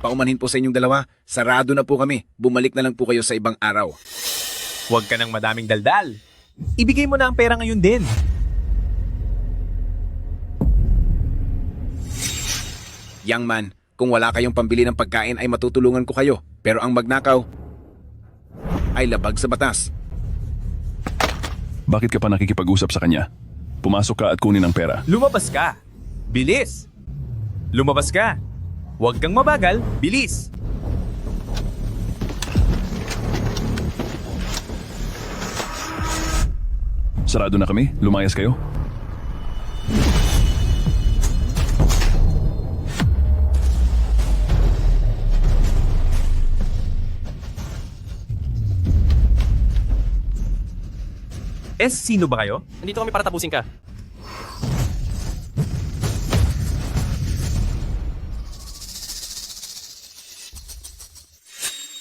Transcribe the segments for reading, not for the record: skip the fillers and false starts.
paumanhin po sa inyong dalawa. Sarado na po kami. Bumalik na lang po kayo sa ibang araw. Huwag ka ng madaming daldal. Ibigay mo na ang pera ngayon din. Young man, kung wala kayong pambili ng pagkain ay matutulungan ko kayo. Pero ang magnakaw ay labag sa batas. Bakit ka pa nakikipag-usap sa kanya? Pumasok ka at kunin ang pera. Lumabas ka. Bilis. Lumabas ka. Huwag kang mabagal. Bilis. Sarado na kami? Lumayas kayo? Sino ba kayo? Nandito kami para tapusin ka.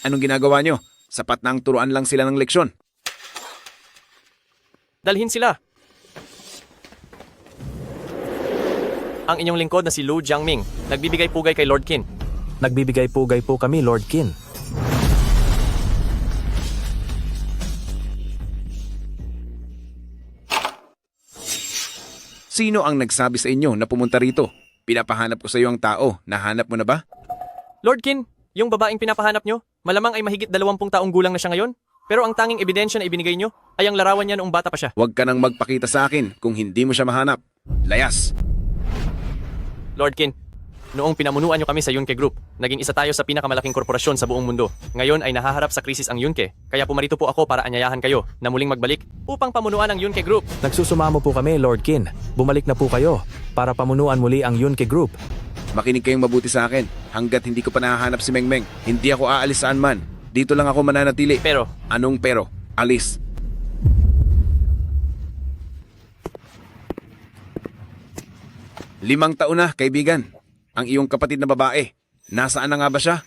Anong ginagawa nyo? Sapat na ang turuan lang sila ng leksyon. Dalhin sila. Ang inyong lingkod na si Lu Jiangming, nagbibigay pugay kay Lord Qin. Nagbibigay pugay po kami, Lord Qin. Sino ang nagsabi sa inyo na pumunta rito? Pinapahanap ko sa iyo ang tao. Nahanap mo na ba? Lord Qin, yung babaeng pinapahanap nyo, malamang ay mahigit 20 taong gulang na siya ngayon. Pero ang tanging ebidensya na ibinigay nyo ay ang larawan niya noong bata pa siya. Huwag ka nang magpakita sa akin kung hindi mo siya mahanap. Layas! Lord Qin, noong pinamunuan nyo kami sa Yunke Group, naging isa tayo sa pinakamalaking korporasyon sa buong mundo. Ngayon ay nahaharap sa krisis ang Yunke, kaya pumarito po ako para anyayahan kayo na muling magbalik upang pamunuan ang Yunke Group. Nagsusumamo po kami, Lord Qin. Bumalik na po kayo para pamunuan muli ang Yunke Group. Makinig kayong mabuti sa akin. Hanggat hindi ko pa nahahanap si Mengmeng, hindi ako aalis saan man. Dito lang ako mananatili. Pero, Anong pero? Alis. Limang taon na, kaibigan. Ang iyong kapatid na babae. Nasaan na nga ba siya?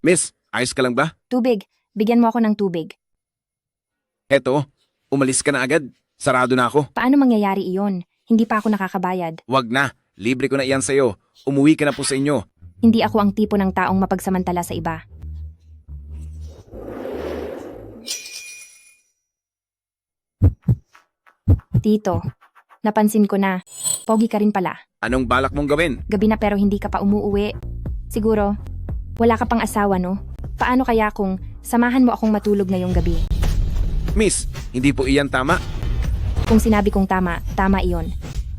Miss, ayos ka lang ba? Tubig. Bigyan mo ako ng tubig. Eto, umalis ka na agad. Sarado na ako. Paano mangyayari iyon? Hindi pa ako nakakabayad. Wag na. Libre ko na iyan sa'yo. Umuwi ka na po sa inyo. Hindi ako ang tipo ng taong mapagsamantala sa iba. Tito, napansin ko na. Pogi ka rin pala. Anong balak mong gawin? Gabi na pero hindi ka pa umuuwi. Siguro, wala ka pang asawa, no? Paano kaya kung samahan mo akong matulog ngayong gabi? Miss, hindi po iyan tama. Kung sinabi kong tama, tama iyon.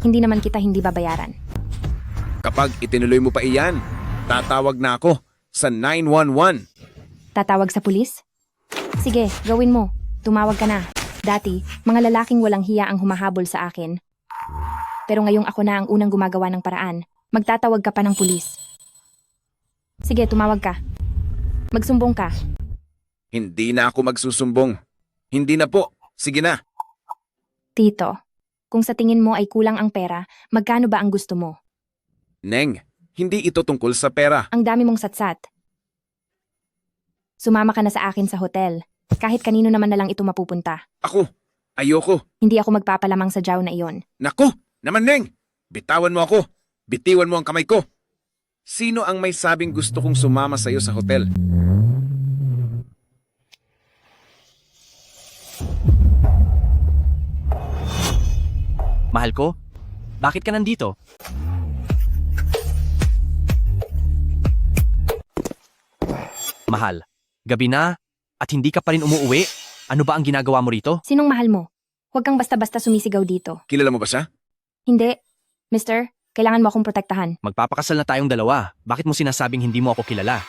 Hindi naman kita hindi babayaran. Kapag itinuloy mo pa iyan, tatawag na ako sa 911. Tatawag sa pulis? Sige, gawin mo. Tumawag ka na. Dati, mga lalaking walang hiya ang humahabol sa akin. Pero ngayong ako na ang unang gumagawa ng paraan, magtatawag ka pa ng pulis. Sige, tumawag ka. Magsumbong ka. Hindi na ako magsusumbong. Hindi na po. Sige na. Tito, kung sa tingin mo ay kulang ang pera, magkano ba ang gusto mo? Neng, hindi ito tungkol sa pera. Ang dami mong satsat. Sumama ka na sa akin sa hotel. Kahit kanino naman na lang ito mapupunta. Ako, ayoko. Hindi ako magpapalamang sa jaw na iyon. Naku, naman Neng. Bitawan mo ako. Bitiwan mo ang kamay ko. Sino ang may sabing gusto kong sumama sa iyo sa hotel? Mahal ko, bakit ka nandito? Mahal, gabi na at hindi ka pa rin umuuwi? Ano ba ang ginagawa mo rito? Sinong mahal mo? Huwag kang basta-basta sumisigaw dito. Kilala mo ba siya? Hindi. Mister, kailangan mo akong protektahan. Magpapakasal na tayong dalawa. Bakit mo sinasabing hindi mo ako kilala?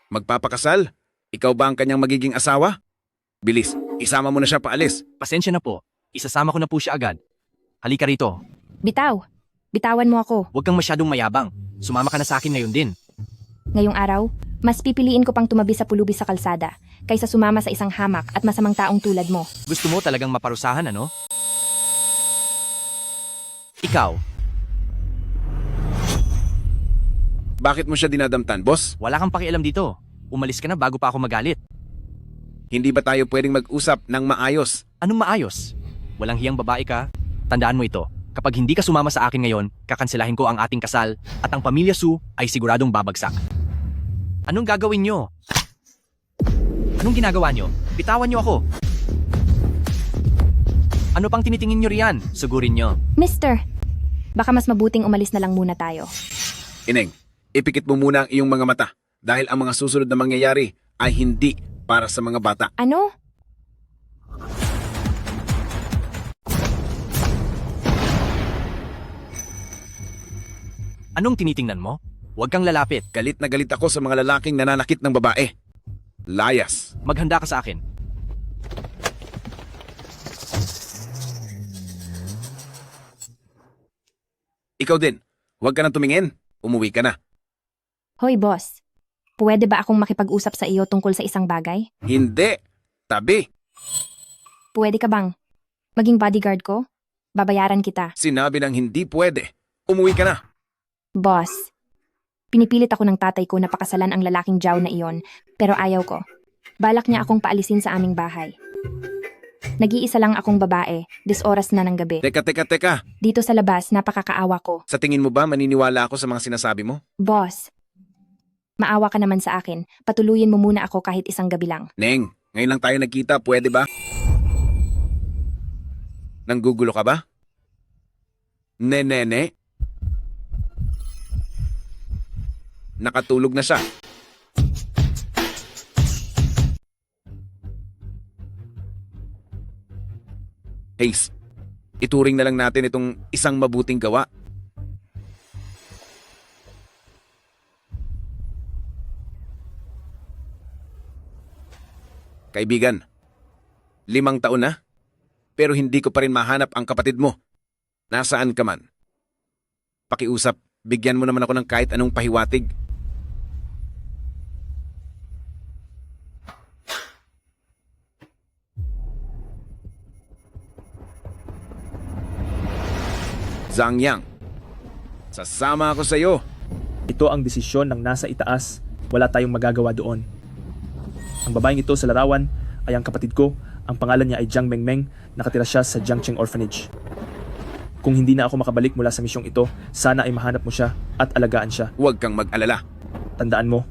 Magpapakasal? Ikaw ba ang kanyang magiging asawa? Bilis, isama mo na siya paalis. Pasensya na po. Isasama ko na po siya agad. Halika rito. Bitaw. Bitawan mo ako. Huwag kang masyadong mayabang. Sumama ka na sa akin ngayon din. Ngayong araw, mas pipiliin ko pang tumabi sa pulubi sa kalsada kaysa sumama sa isang hamak at masamang taong tulad mo. Gusto mo talagang maparusahan, ano? Ikaw. Bakit mo siya dinadamtan, boss? Wala kang pakialam dito. Umalis ka na bago pa ako magalit. Hindi ba tayo pwedeng mag-usap ng maayos? Anong maayos? Walang hiyang babae ka? Tandaan mo ito. Kapag hindi ka sumama sa akin ngayon, kakanselahin ko ang ating kasal at ang pamilya Su ay siguradong babagsak. Anong gagawin nyo? Anong ginagawa nyo? Bitawan nyo ako. Ano pang tinitingin nyo riyan? Sugurin nyo. Mister, baka mas mabuting umalis na lang muna tayo. Ineng, ipikit mo muna ang iyong mga mata dahil ang mga susunod na mangyayari ay hindi para sa mga bata. Ano? Anong tinitingnan mo? Huwag kang lalapit. Galit na galit ako sa mga lalaking nananakit ng babae. Layas. Maghanda ka sa akin. Ikaw din, huwag ka nang tumingin. Umuwi ka na. Hoy boss, pwede ba akong makipag-usap sa iyo tungkol sa isang bagay? Hindi. Tabi. Pwede ka bang maging bodyguard ko? Babayaran kita. Sinabi ng hindi pwede. Umuwi ka na. Boss, pinipilit ako ng tatay ko na pakasalan ang lalaking Jao na iyon, pero ayaw ko. Balak niya akong paalisin sa aming bahay. Nag-iisa lang akong babae, 10 oras na ng gabi. Teka. Dito sa labas, napakakaawa ko. Sa tingin mo ba maniniwala ako sa mga sinasabi mo? Boss, maawa ka naman sa akin. Patuluyin mo muna ako kahit isang gabi lang. Neng, ngayon lang tayo nagkita, pwede ba? Nanggugulo ka ba? Ne. Nakatulog na siya. Hayes, ituring na lang natin itong isang mabuting gawa. Kaibigan, 5 taon na, pero hindi ko pa rin mahanap ang kapatid mo. Nasaan ka man? Pakiusap, bigyan mo naman ako ng kahit anong pahiwatig. Zhang Yang, sasama ako sa iyo. Ito ang desisyon ng nasa itaas. Wala tayong magagawa doon. Ang babaeng ito sa larawan ay ang kapatid ko. Ang pangalan niya ay Jiang Mengmeng. Nakatira siya sa Jiangcheng Orphanage. Kung hindi na ako makabalik mula sa misyong ito, sana ay mahanap mo siya at alagaan siya. Huwag kang mag-alala. Tandaan mo,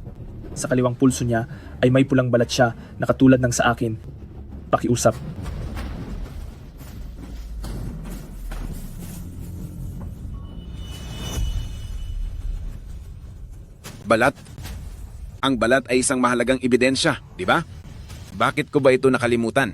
sa kaliwang pulso niya ay may pulang balat siya na katulad ng sa akin. Pakiusap. Balat? Ang balat ay isang mahalagang ebidensya, di ba? Bakit ko ba ito nakalimutan?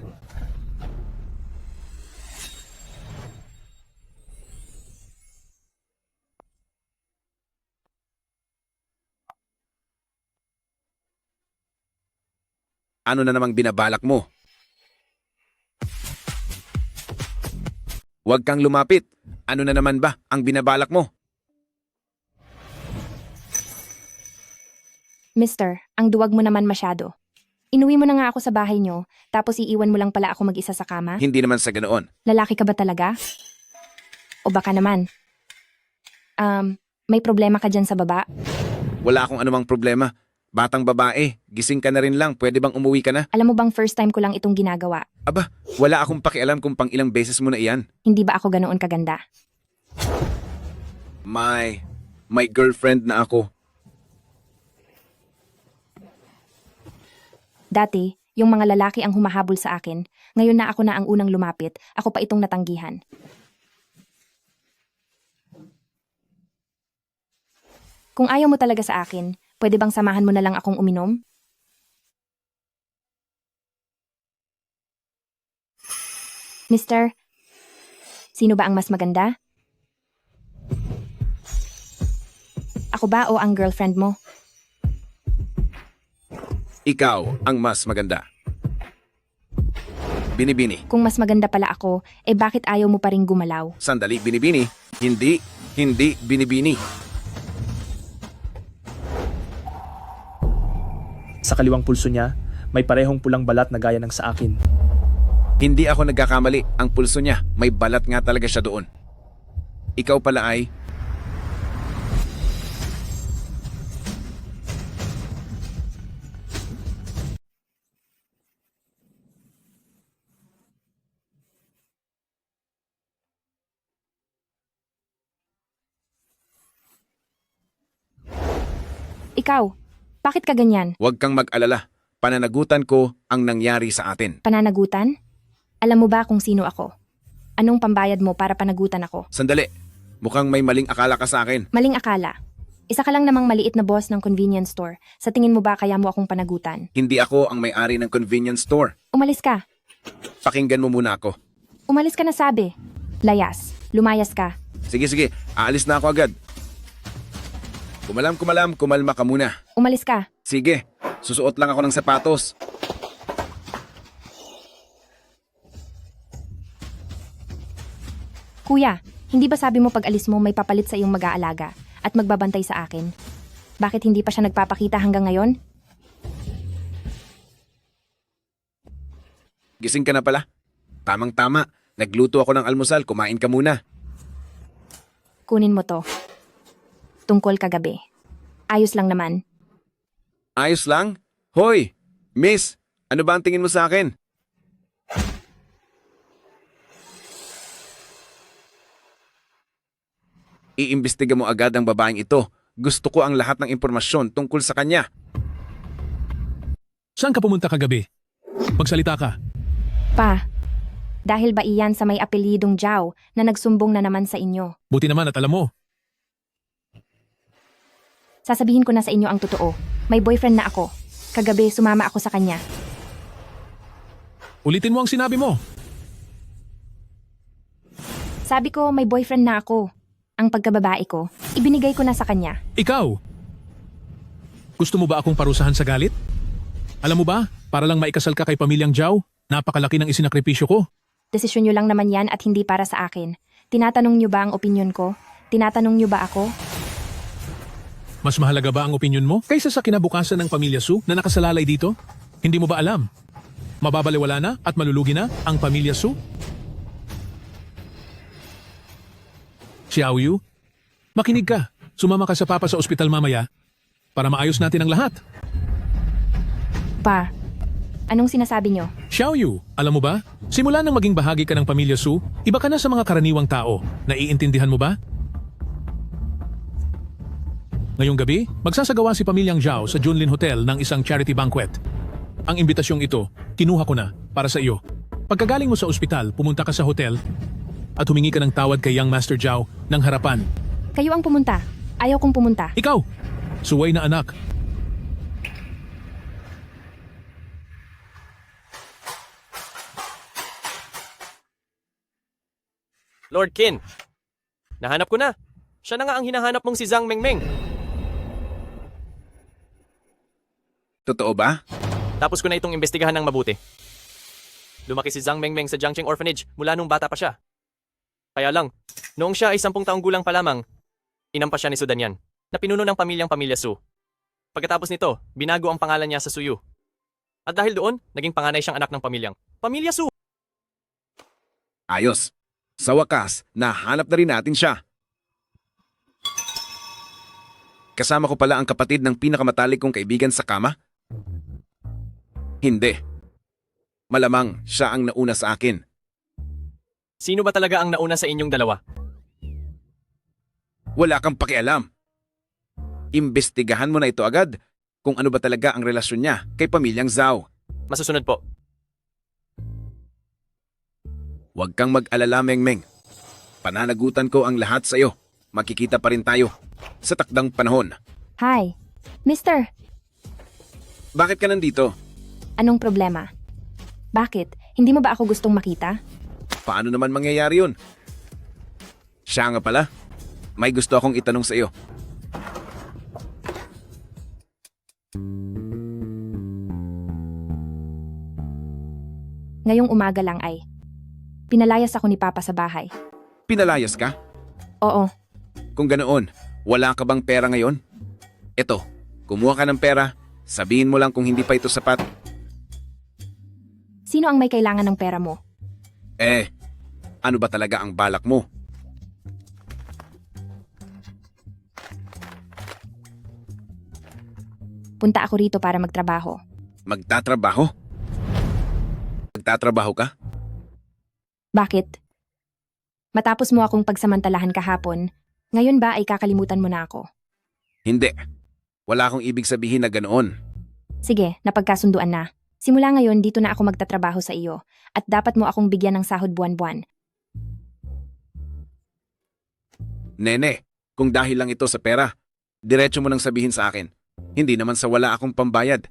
Ano na namang binabalak mo? Huwag kang lumapit. Ano na naman ba ang binabalak mo? Mister, ang duwag mo naman masyado. Inuwi mo na nga ako sa bahay niyo, tapos iiwan mo lang pala ako mag-isa sa kama? Hindi naman sa ganoon. Lalaki ka ba talaga? O baka naman? May problema ka dyan sa baba? Wala akong anumang problema. Batang babae, gising ka na rin lang. Pwede bang umuwi ka na? Alam mo bang first time ko lang itong ginagawa? Aba, wala akong pakialam kung pang ilang beses mo na iyan. Hindi ba ako ganoon kaganda? May girlfriend na ako. Dati, yung mga lalaki ang humahabol sa akin. Ngayon na ako na ang unang lumapit, ako pa itong natanggihan. Kung ayaw mo talaga sa akin, pwede bang samahan mo na lang akong uminom? Mister, sino ba ang mas maganda? Ako ba o ang girlfriend mo? Ikaw ang mas maganda. Binibini. Kung mas maganda pala ako, bakit ayaw mo pa ring gumalaw? Sandali, binibini. Hindi binibini. Sa kaliwang pulso niya, may parehong pulang balat na gaya ng sa akin. Hindi ako nagkakamali. Ang pulso niya, may balat nga talaga siya doon. Ikaw pala ay... Ikaw, bakit ka ganyan? Huwag kang mag-alala. Pananagutan ko ang nangyari sa atin. Pananagutan? Alam mo ba kung sino ako? Anong pambayad mo para panagutan ako? Sandali. Mukhang may maling akala ka sa akin. Maling akala. Isa ka lang namang maliit na boss ng convenience store. Sa tingin mo ba kaya mo akong panagutan? Hindi ako ang may-ari ng convenience store. Umalis ka. Pakinggan mo muna ako. Umalis ka na sabi. Layas. Lumayas ka. Sige. Aalis na ako agad. Kumalma ka muna. Umalis ka. Sige. Susuot lang ako ng sapatos. Kuya, hindi ba sabi mo pag alis mo may papalit sa iyong mag-aalaga at magbabantay sa akin? Bakit hindi pa siya nagpapakita hanggang ngayon? Gising ka na pala. Tamang-tama. Nagluto ako ng almusal. Kumain ka muna. Kunin mo to. Tungkol kagabi. Ayos lang naman. Ayos lang? Hoy! Miss! Ano ba ang tingin mo sa akin? Iimbestiga mo agad ang babaeng ito. Gusto ko ang lahat ng impormasyon tungkol sa kanya. Saan ka pumunta kagabi? Magsalita ka. Pa, dahil ba iyan sa may apelidong Jiao na nagsumbong na naman sa inyo? Buti naman at alam mo. Sasabihin ko na sa inyo ang totoo. May boyfriend na ako. Kagabi sumama ako sa kanya. Ulitin mo ang sinabi mo. Sabi ko may boyfriend na ako. Ang pagkababae ko, ibinigay ko na sa kanya. Ikaw! Gusto mo ba akong parusahan sa galit? Alam mo ba, para lang maikasal ka kay pamilyang Jiao, napakalaki ng isinakripisyo ko. Desisyon nyo lang naman yan at hindi para sa akin. Tinatanong nyo ba ang opinyon ko? Tinatanong nyo ba ako? Mas mahalaga ba ang opinyon mo kaysa sa kinabukasan ng pamilya Su na nakasalalay dito? Hindi mo ba alam? Mababaliwala na at malulugi na ang pamilya Su? Xiaoyu, makinig ka. Sumama ka sa papa sa ospital mamaya para maayos natin ang lahat. Pa, anong sinasabi nyo? Xiaoyu, alam mo ba? Simula nang maging bahagi ka ng pamilya Su, iba ka na sa mga karaniwang tao. Naiintindihan mo ba? Ngayong gabi, magsasagawa si pamilyang Jiao sa Junlin Hotel ng isang charity banquet. Ang imbitasyong ito, kinuha ko na para sa iyo. Pagkagaling mo sa ospital, pumunta ka sa hotel at humingi ka ng tawad kay Young Master Jiao ng harapan. Kayo ang pumunta. Ayaw kong pumunta. Ikaw, suway na anak. Lord Qin, nahanap ko na. Siya na nga ang hinahanap mong si Zhang Mengmeng. Totoo ba? Tapos ko na itong imbestigahan ng mabuti. Lumaki si Zhang Mengmeng sa Jiangcheng Orphanage mula nung bata pa siya. Kaya lang, noong siya ay 10 taong gulang pa lamang, inampas siya ni Su Danyan, na pinuno ng pamilya Su. Pagkatapos nito, binago ang pangalan niya sa Suyu. At dahil doon, naging panganay siyang anak ng Pamilya Su. Ayos. Sa wakas, nahanap na rin natin siya. Kasama ko pala ang kapatid ng pinakamatalik kong kaibigan sa kama? Hindi. Malamang siya ang nauna sa akin. Sino ba talaga ang nauna sa inyong dalawa? Wala kang pakialam. Imbestigahan mo na ito agad kung ano ba talaga ang relasyon niya kay pamilyang Zhao. Masusunod po. Huwag kang mag-alala, Mengmeng. Pananagutan ko ang lahat sa iyo. Magkikita pa rin tayo sa takdang panahon. Hi. Mister, Bakit ka nandito? anong problema? Bakit? Hindi mo ba ako gustong makita? Paano naman mangyayari yun? Siya nga pala. May gusto akong itanong sa iyo. Ngayong umaga lang ay pinalayas ako ni Papa sa bahay. Pinalayas ka? Oo, Kung ganoon, wala ka bang pera ngayon? Eto, kumuha ka ng pera. Sabihin mo lang kung hindi pa ito sapat. sino ang may kailangan ng pera mo? Ano ba talaga ang balak mo? Punta ako rito para magtrabaho. Magtatrabaho? Magtatrabaho ka? Bakit? Matapos mo akong pagsamantalahan kahapon, ngayon ba ay kakalimutan mo na ako? Hindi. Wala akong ibig sabihin na ganoon. Sige, napagkasunduan na. Simula ngayon, dito na ako magtatrabaho sa iyo. At dapat mo akong bigyan ng sahod buwan-buwan. Nene, kung dahil lang ito sa pera, diretso mo nang sabihin sa akin. Hindi naman sa wala akong pambayad.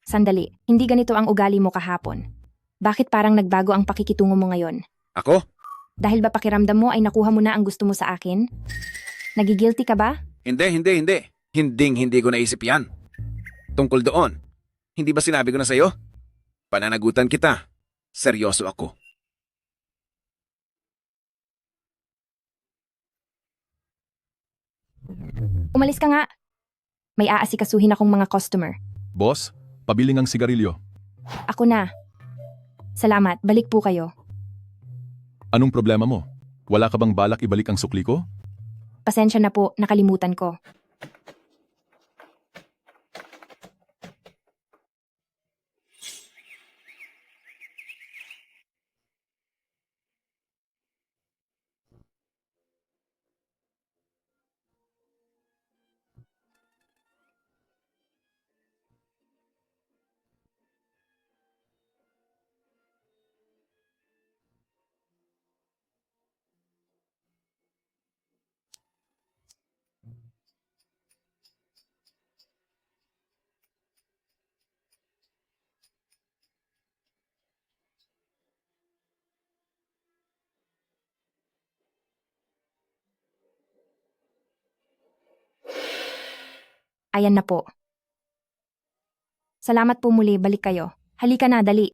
Sandali, hindi ganito ang ugali mo kahapon. Bakit parang nagbago ang pakikitungo mo ngayon? Ako? Dahil ba pakiramdam mo ay nakuha mo na ang gusto mo sa akin? Nagigilty ka ba? Hindi. Hindi ko naisip yan. Tungkol doon, hindi ba sinabi ko na sa'yo? Pananagutan kita. Seryoso ako. Umalis ka nga. May aasikasuhin akong mga customer. Boss, pabiling ang sigarilyo. Ako na. Salamat, balik po kayo. Anong problema mo? Wala ka bang balak ibalik ang sukli ko? Pasensya na po, nakalimutan ko. Ayan na po. Salamat po muli, balik kayo. Halika na, dali.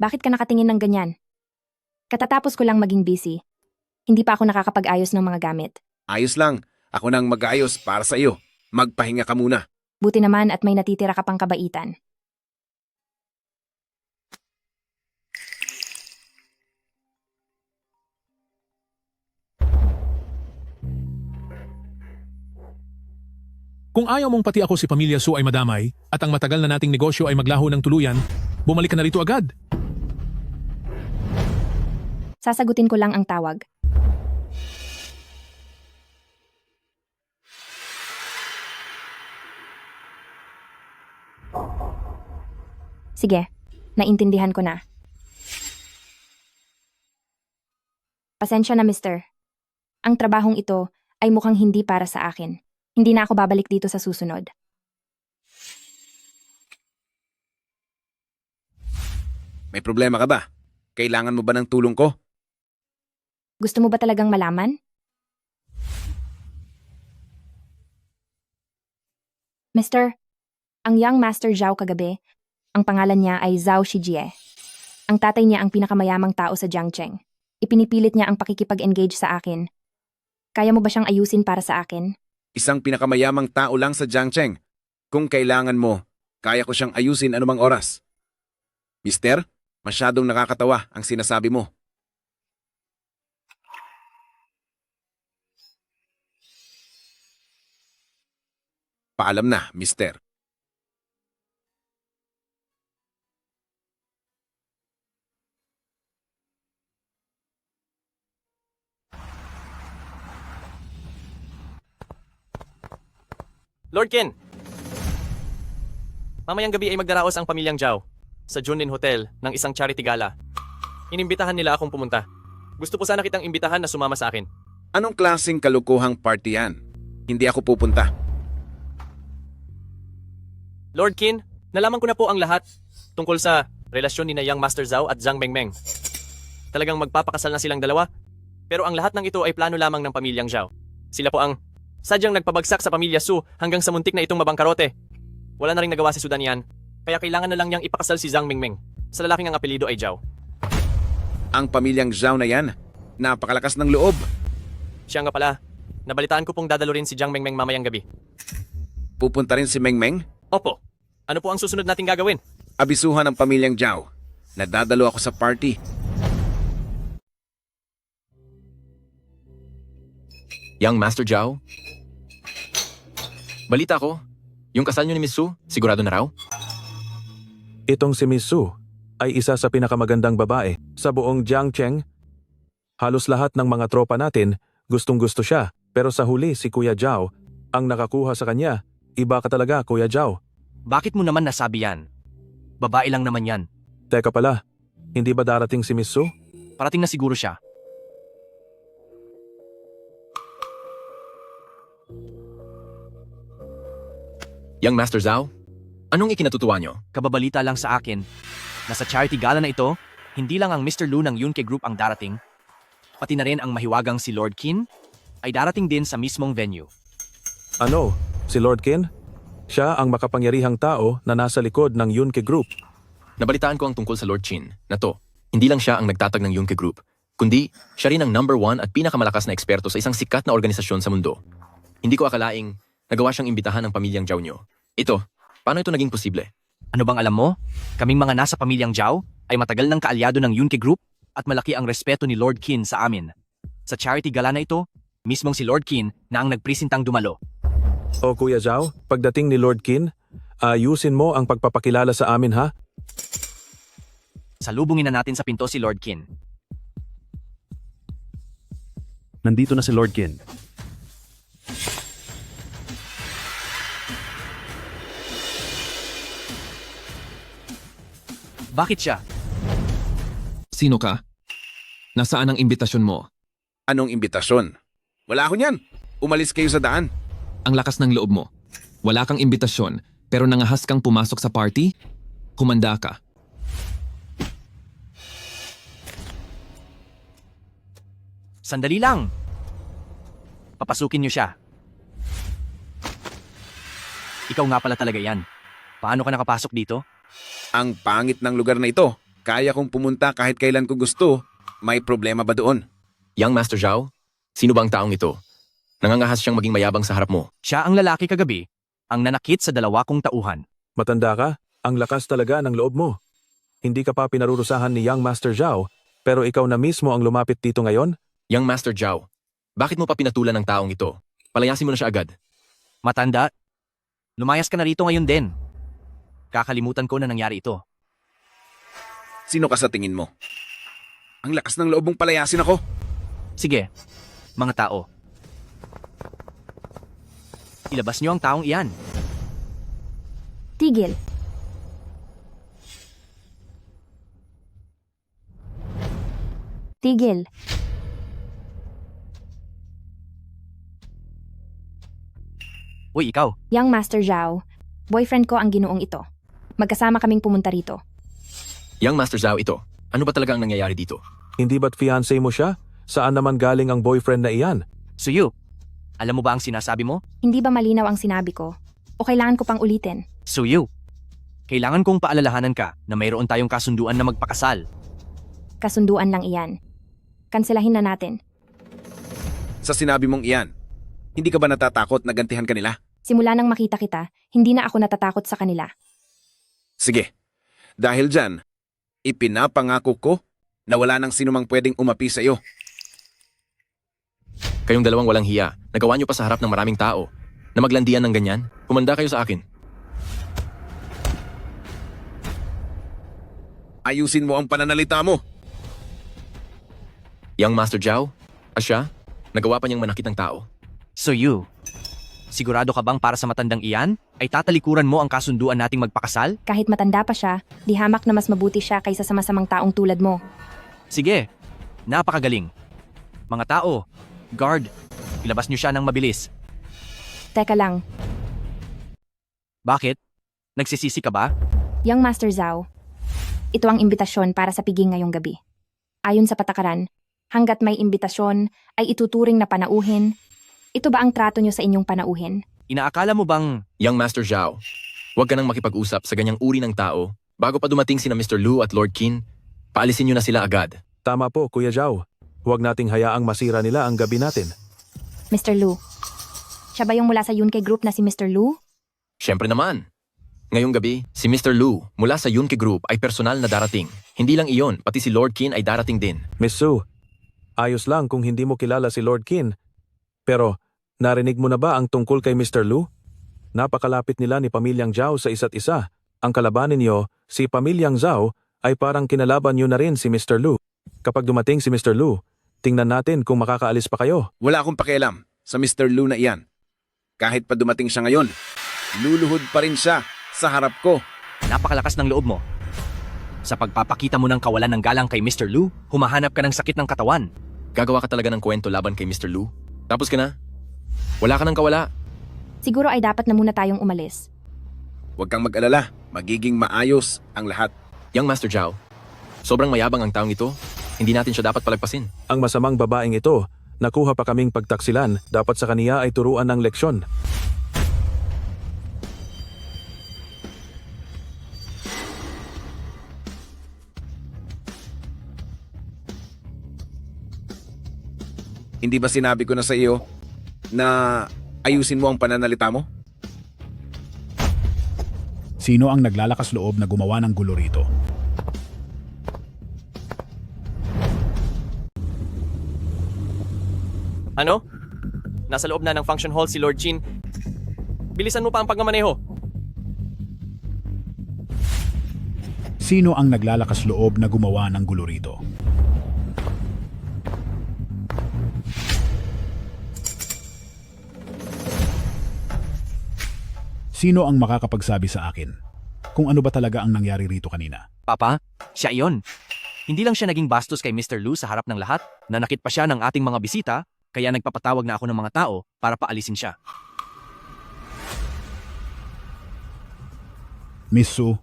Bakit ka nakatingin ng ganyan? Katatapos ko lang maging busy. Hindi pa ako nakakapag-ayos ng mga gamit. Ayos lang. Ako nang mag-ayos para sa iyo. Magpahinga ka muna. Buti naman at may natitira ka pang kabaitan. Kung ayaw mong pati ako si Pamilya Su ay madamay at ang matagal na nating negosyo ay maglaho ng tuluyan, bumalik ka na rito agad. Sasagutin ko lang ang tawag. Sige, naintindihan ko na. Pasensya na, mister. Ang trabahong ito ay mukhang hindi para sa akin. Hindi na ako babalik dito sa susunod. May problema ka ba? Kailangan mo ba ng tulong ko? Gusto mo ba talagang malaman? Mister, ang young master Zhao kagabi, ang pangalan niya ay Zhao Shijie. Ang tatay niya ang pinakamayamang tao sa Jiangcheng. Ipinipilit niya ang pakikipag-engage sa akin. Kaya mo ba siyang ayusin para sa akin? Isang pinakamayamang tao lang sa Jiangcheng. Kung kailangan mo, kaya ko siyang ayusin anumang oras. Mister, masyadong nakakatawa ang sinasabi mo. Paalam na, mister. Lord Ken! Mamayang gabi ay magdaraos ang pamilyang Zhao sa Junlin Hotel ng isang charity gala. Inimbitahan nila akong pumunta. Gusto ko sana kitang imbitahan na sumama sa akin. Anong klaseng kalukuhang party yan? Hindi ako pupunta. Lord Ken, nalaman ko na po ang lahat tungkol sa relasyon ni na Young Master Zhao at Zhang Mengmeng. Talagang magpapakasal na silang dalawa. Pero ang lahat ng ito ay plano lamang ng pamilyang Zhao. Sila po ang sadyang nagpabagsak sa pamilya Su hanggang sa muntik na itong mabangkarote. Wala na ring nagawa si Sudan yan, kaya kailangan na lang niyang ipakasal si Zhang Mengmeng sa lalaking ang apelido ay Zhao. Ang pamilyang Zhao na yan, napakalakas ng loob. Siya nga pala, nabalitaan ko pong dadalo rin si Zhang Mengmeng mamayang gabi. Pupunta rin si Mengmeng? Opo, ano po ang susunod nating gagawin? Abisuhan ng pamilyang Zhao. Nadadalo ako sa party. Young Master Zhao? Balita ko, Yung kasal niyo ni Miss Su, sigurado na raw? Itong si Miss Su ay isa sa pinakamagandang babae sa buong Jiangcheng. Halos lahat ng mga tropa natin gustong-gusto siya, pero sa huli si Kuya Zhao ang nakakuha sa kanya. Iba ka talaga, Kuya Zhao. Bakit mo naman nasabi yan? Babae lang naman yan. Teka pala, hindi ba darating si Miss Su? Parating na siguro siya. Young Master Zhao, anong ikinatutuwa niyo? Kababalita lang sa akin na sa charity gala na ito, hindi lang ang Mr. Lu ng Yunke Group ang darating, pati na rin ang mahiwagang si Lord Qin ay darating din sa mismong venue. Ano? Si Lord Qin? Siya ang makapangyarihang tao na nasa likod ng Yunke Group. Nabalitaan ko ang tungkol sa Lord Qin na to. Hindi lang siya ang nagtatag ng Yunke Group, kundi siya rin ang #1 at pinakamalakas na eksperto sa isang sikat na organisasyon sa mundo. Hindi ko akalaing nagawa siyang imbitahan ng pamilyang Zhao niyo. Ito, paano ito naging posible? Ano bang alam mo? Kaming mga nasa pamilyang Zhao ay matagal ng kaalyado ng Yunke Group at malaki ang respeto ni Lord Qin sa amin. Sa charity gala na ito, mismong si Lord Qin na ang nagpresentang dumalo. O Kuya Zhao, pagdating ni Lord Qin, ayusin mo ang pagpapakilala sa amin ha? Salubungin na natin sa pinto si Lord Qin. Nandito na si Lord Qin. Bakit siya? Sino ka? Nasaan ang imbitasyon mo? Anong imbitasyon? Wala ako niyan. Umalis kayo sa daan. Ang lakas ng loob mo. Wala kang imbitasyon, pero nangahas kang pumasok sa party? Humanda ka. Sandali lang. Papasukin niyo siya. Ikaw nga pala talaga yan. Paano ka nakapasok dito? Ang pangit ng lugar na ito. Kaya kong pumunta kahit kailan ko gusto. May problema ba doon? Young Master Zhao, sino ba ang taong ito? Nangangahas siyang maging mayabang sa harap mo. Siya ang lalaki kagabi, ang nanakit sa 2 kong tauhan. Matanda ka? Ang lakas talaga ng loob mo. Hindi ka pa pinarurusahan ni Young Master Zhao, pero ikaw na mismo ang lumapit dito ngayon? Young Master Zhao, bakit mo pa pinatulan ng taong ito? Palayasin mo na siya agad. Matanda, lumayas ka na rito ngayon din. Kakalimutan ko na nangyari ito. Sino ka sa tingin mo? Ang lakas ng loob mong palayasin ako. Sige, mga tao. Ilabas niyo ang taong iyan. Tigil. Tigil. Uy, ikaw. Young Master Zhao, boyfriend ko ang ginoong ito. Magkasama kaming pumunta rito. Young Master Zhao, ito. Ano ba talaga ang nangyayari dito? Hindi ba't fiancé mo siya? Saan naman galing ang boyfriend na iyan? Suyu, alam mo ba ang sinasabi mo? Hindi ba malinaw ang sinabi ko? O kailangan ko pang ulitin? Suyu, kailangan kong paalalahanan ka na mayroon tayong kasunduan na magpakasal. Kasunduan lang iyan. Kanselahin na natin. Sa sinabi mong iyan, hindi ka ba natatakot na gantihan ka nila? Simula nang makita kita, hindi na ako natatakot sa kanila. Sige, dahil dyan, ipinapangako ko na wala nang sinumang pwedeng umapi sa iyo. Kayong dalawang walang hiya, nagawa niyo pa sa harap ng maraming tao na maglandian ng ganyan? Humanda kayo sa akin. Ayusin mo ang pananalita mo. Young Master Zhao, asya, nagawa pa niyang manakit ng tao. Suyu, sigurado ka bang para sa matandang iyan ay tatalikuran mo ang kasunduan nating magpakasal? Kahit matanda pa siya, di hamak na mas mabuti siya kaysa sa masamang taong tulad mo. Sige, napakagaling. Mga tao, guard, ilabas niyo siya ng mabilis. Teka lang, Bakit? Nagsisisi ka ba? Young Master Zhao, ito ang imbitasyon para sa piging ngayong gabi. Ayon sa patakaran, hanggat may imbitasyon ay ituturing na panauhin. Ito ba ang trato niyo sa inyong panauhin? Inaakala mo bang Young Master Zhao, huwag ka nang makipag-usap sa ganyang uri ng tao bago pa dumating sina Mr. Lu at Lord Qin. Paalisin niyo na sila agad. Tama po, Kuya Zhao. Huwag nating hayaang masira nila ang gabi natin. Mr. Lu, siya ba yung mula sa Yunke Group na si Mr. Lu? Siyempre naman. Ngayong gabi, si Mr. Lu mula sa Yunke Group ay personal na darating. Hindi lang iyon, pati si Lord Qin ay darating din. Miss Su, ayos lang kung hindi mo kilala si Lord Qin. Pero, narinig mo na ba ang tungkol kay Mr. Lu? Napakalapit nila ni Pamilyang Zhao sa isa't isa. Ang kalabanin niyo, si Pamilyang Zhao, ay parang kinalaban niyo na rin si Mr. Lu. Kapag dumating si Mr. Lu, tingnan natin kung makakaalis pa kayo. Wala akong pakialam sa Mr. Lu na iyan. Kahit pa dumating siya ngayon, luluhod pa rin siya sa harap ko. Napakalakas ng loob mo. Sa pagpapakita mo ng kawalan ng galang kay Mr. Lu, humahanap ka ng sakit ng katawan. Gagawa ka talaga ng kwento laban kay Mr. Lu? Tapos ka na? Wala ka ng kawala. Siguro ay dapat na muna tayong umalis. Huwag kang mag-alala, magiging maayos ang lahat. Young Master Zhao, sobrang mayabang ang taong ito. Hindi natin siya dapat palagpasin. Ang masamang babaeng ito, nakuha pa kaming pagtaksilan, dapat sa kaniya ay turuan ng leksyon. Hindi ba sinabi ko na sa iyo na ayusin mo ang pananalita mo? Sino ang naglalakas loob na gumawa ng gulo rito? Ano? Nasa loob na ng function hall si Lord Jin. Bilisan mo pa ang pagmamaneho. Sino ang naglalakas loob na gumawa ng gulo rito? Sino ang makakapagsabi sa akin kung ano ba talaga ang nangyari rito kanina? Papa, siya iyon. Hindi lang siya naging bastos kay Mr. Lu sa harap ng lahat, nanakit pa siya ng ating mga bisita, kaya nagpapatawag na ako ng mga tao para paalisin siya. Miss Su,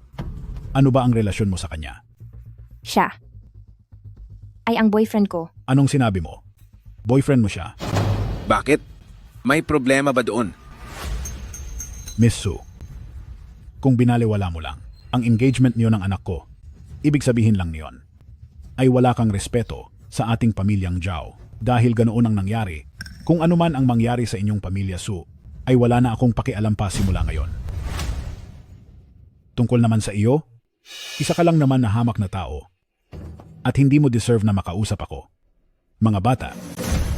ano ba ang relasyon mo sa kanya? Siya. Ay ang boyfriend ko. Anong sinabi mo? Boyfriend mo siya? Bakit? May problema ba doon? Miss Su, kung binaliwala mo lang ang engagement niyo ng anak ko, ibig sabihin lang niyon ay wala kang respeto sa ating pamilyang Zhao. Dahil ganoon ang nangyari, kung ano man ang mangyari sa inyong pamilya Su, ay wala na akong pakialam pa simula ngayon. Tungkol naman sa iyo, isa ka lang naman na hamak na tao at hindi mo deserve na makausap ako. Mga bata,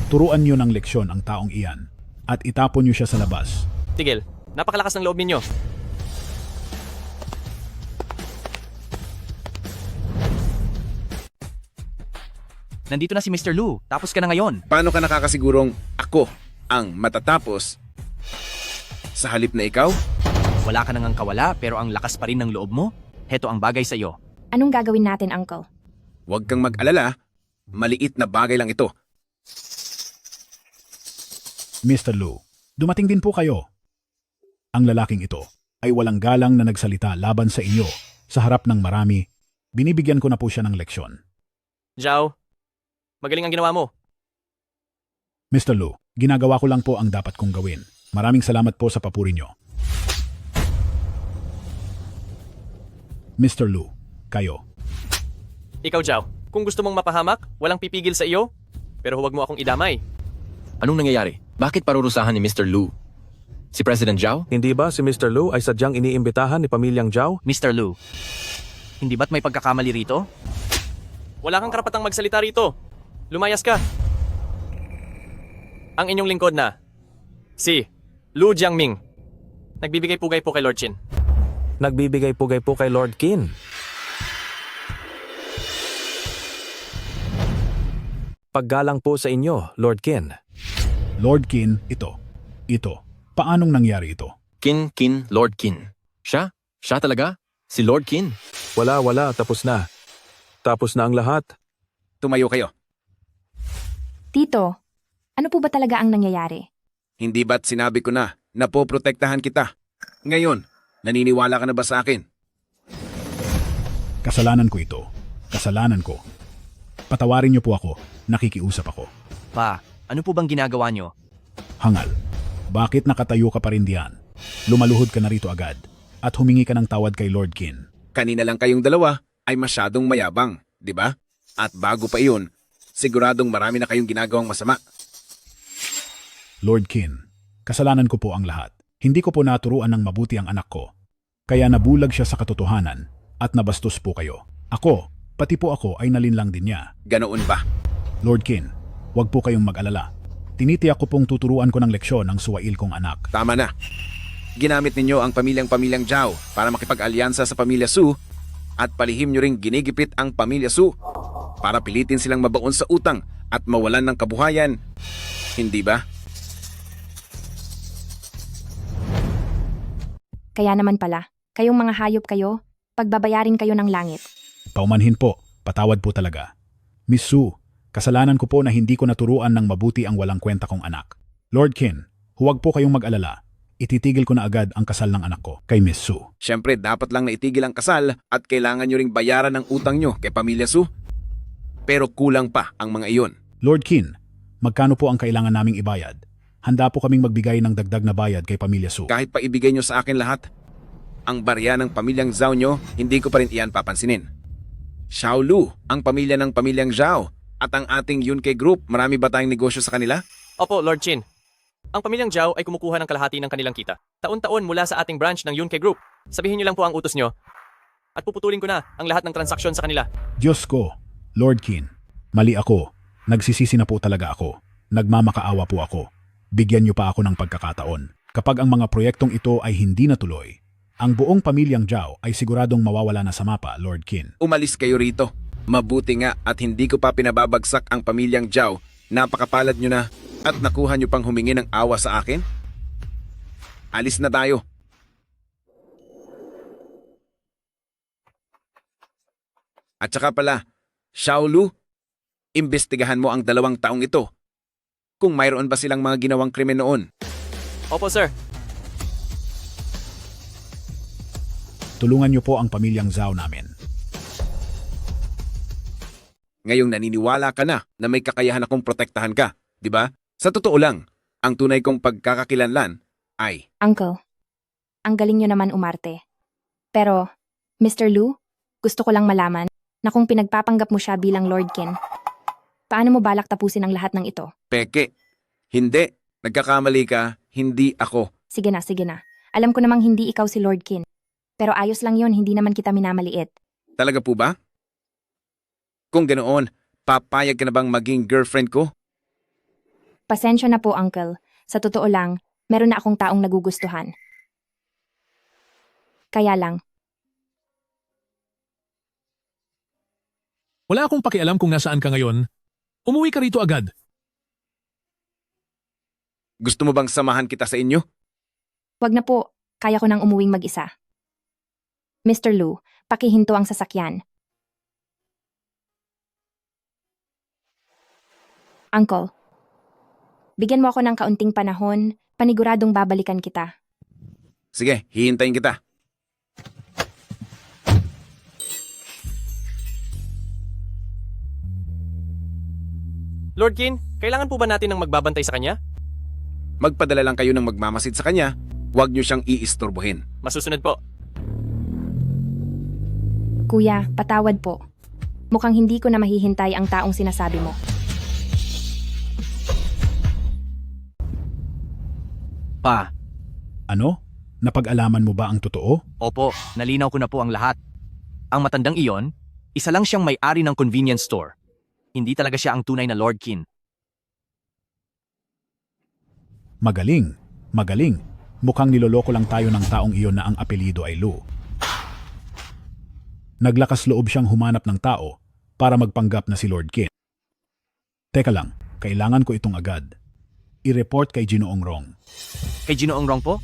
turuan niyo ng leksyon ang taong iyan at itapon niyo siya sa labas. Tigil, napakalakas ng loob ninyo. Nandito na si Mr. Lu, tapos ka na ngayon. Paano ka nakakasigurong ako ang matatapos sa halip na ikaw? Wala ka nang kawala pero ang lakas pa rin ng loob mo. Heto ang bagay sa iyo. Anong gagawin natin, Uncle? Huwag kang mag-alala, maliit na bagay lang ito. Mr. Lu, dumating din po kayo. Ang lalaking ito ay walang galang na nagsalita laban sa inyo sa harap ng marami. Binibigyan ko na po siya ng leksyon. Zhao, magaling ang ginawa mo. Mr. Lu, ginagawa ko lang po ang dapat kong gawin. Maraming salamat po sa papuri nyo. Mr. Lu, kayo. Ikaw, Zhao, kung gusto mong mapahamak, walang pipigil sa iyo, pero huwag mo akong idamay. Anong nangyayari? Bakit parurusahan ni Mr. Lu? Si President Zhao? Hindi ba si Mr. Lu ay sadyang iniimbitahan ni Pamilyang Zhao? Mr. Lu, hindi ba't may pagkakamali rito? Wala kang karapatang magsalita rito. Lumayas ka. Ang inyong lingkod na, si Lu Jiangming. Nagbibigay pugay po kay Lord Qin. Nagbibigay pugay po kay Lord Qin. Paggalang po sa inyo, Lord Qin. Lord Qin, ito. Paanong nangyari ito? Qin, Lord Qin. Siya? Siya talaga? Si Lord Qin? Wala, tapos na. Tapos na ang lahat. Tumayo kayo. Tito, ano po ba talaga ang nangyayari? Hindi ba't sinabi ko na poprotektahan kita? Ngayon, naniniwala ka na ba sa akin? Kasalanan ko ito. Kasalanan ko. Patawarin niyo po ako. Nakikiusap ako. Pa, ano po bang ginagawa nyo? Hangal, bakit nakatayo ka pa rin diyan? Lumaluhod ka na rito agad at humingi ka ng tawad kay Lord Qin. Kanina lang kayong dalawa ay masyadong mayabang, di ba? At bago pa iyon, siguradong marami na kayong ginagawang masama. Lord Qin, kasalanan ko po ang lahat. Hindi ko po naturuan ng mabuti ang anak ko. Kaya nabulag siya sa katotohanan at nabastos po kayo. Ako, pati po ako ay nalinlang din niya. Ganoon ba? Lord Qin, huwag po kayong mag-alala. Tinitiyak ko pong tuturuan ko ng leksyon ang suwail kong anak. Tama na. ginamit ninyo ang pamilyang Zhao para makipag-alyansa sa pamilya Su at palihim nyo ring ginigipit ang pamilya Su para pilitin silang mabaon sa utang at mawalan ng kabuhayan. Hindi ba? Kaya naman pala, kayong mga hayop kayo, pagbabayarin kayo ng langit. Paumanhin po, patawad po talaga. Miss Su, kasalanan ko po na hindi ko naturuan ng mabuti ang walang kwenta kong anak. Lord Qin, huwag po kayong mag-alala. Ititigil ko na agad ang kasal ng anak ko kay Miss Su. Siyempre, dapat lang na itigil ang kasal at kailangan nyo ring bayaran ang utang nyo kay pamilya Su. Pero kulang pa ang mga iyon. Lord Qin, magkano po ang kailangan naming ibayad? Handa po kaming magbigay ng dagdag na bayad kay pamilya Su. Kahit pa ibigay nyo sa akin lahat, ang barya ng pamilyang Zhao nyo, hindi ko pa rin iyan papansinin. Xiaolu, ang pamilya ng pamilyang Zhao, at ang ating Yunkei Group, marami ba tayong negosyo sa kanila? Opo, Lord Chin. Ang pamilyang Zhao ay kumukuha ng kalahati ng kanilang kita. Taon-taon mula sa ating branch ng Yunkei Group. Sabihin niyo lang po ang utos nyo at puputulin ko na ang lahat ng transaksyon sa kanila. Diyos ko, Lord Qin, mali ako. Nagsisisi na po talaga ako. Nagmamakaawa po ako. Bigyan niyo pa ako ng pagkakataon. Kapag ang mga proyektong ito ay hindi natuloy, ang buong pamilyang Zhao ay siguradong mawawala na sa mapa, Lord Qin. Umalis kayo rito. Mabuti nga at hindi ko pa pinababagsak ang pamilyang Zhao. Napakapalad nyo na at nakuha nyo pang humingi ng awa sa akin. Alis na tayo. At saka pala, Xiaolu, imbestigahan mo ang 2 taong ito. Kung mayroon ba silang mga ginawang krimen noon. Opo, sir. Tulungan niyo po ang pamilyang Zhao namin. Ngayong naniniwala ka na may kakayahan akong protektahan ka, di ba? Sa totoo lang, ang tunay kong pagkakakilanlan ay... Uncle, ang galing nyo naman umarte. Pero, Mr. Lu, gusto ko lang malaman na kung pinagpapanggap mo siya bilang Lord Qin, paano mo balak tapusin ang lahat ng ito? Peke. Hindi. Nagkakamali ka. Hindi ako. Sige na, sige na. Alam ko namang hindi ikaw si Lord Qin. Pero ayos lang yon, hindi naman kita minamaliit. Talaga po ba? Kung ganoon, papayag ka na bang maging girlfriend ko? Pasensya na po, Uncle. Sa totoo lang, meron na akong taong nagugustuhan. Kaya lang, Wala akong pakialam kung nasaan ka ngayon. Umuwi ka rito agad. Gusto mo bang samahan kita sa inyo? wag na po, kaya ko nang umuwing mag-isa. Mr. Lu, pakihinto ang sasakyan. Uncle, bigyan mo ako ng kaunting panahon, paniguradong babalikan kita. Sige, hihintayin kita. Lord Qin, kailangan po ba natin ng magbabantay sa kanya? Magpadala lang kayo ng magmamasid sa kanya. Huwag niyo siyang iistorbohin. Masusunod po. Kuya, patawad po. Mukhang hindi ko na mahihintay ang taong sinasabi mo. Pa, Ano? Napag-alaman mo ba ang totoo? opo, nalinaw ko na po ang lahat. Ang matandang iyon, isa lang siyang may-ari ng convenience store. Hindi talaga siya ang tunay na Lord Qin. Magaling. Magaling. Mukhang niloloko lang tayo ng taong iyon na ang apelido ay Lu. Naglakas loob siyang humanap ng tao para magpanggap na si Lord Qin. Teka lang, kailangan ko itong agad. I-report kay Ginoong Rong. Kay Ginoong Rong po?